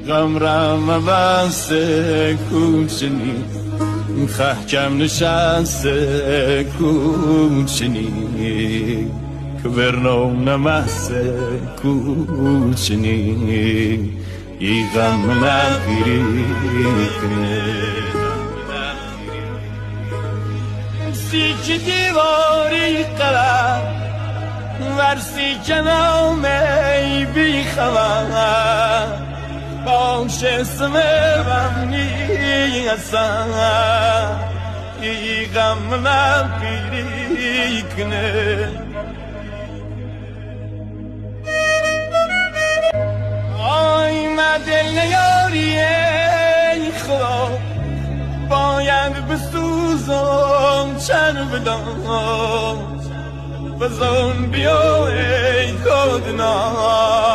غم رم بسته کوچنی خحکم نشسته کوچنی که برنام نمسته کوچنی ای غم نگیری کنه سی دیواری قلم ورسی کنامه بی خبر باش اسم بمنی اصلا ای غم نگیری کنه آی مدل نیاری ای خدا باید بسوزم چر بدم بزن بیا ای خودنا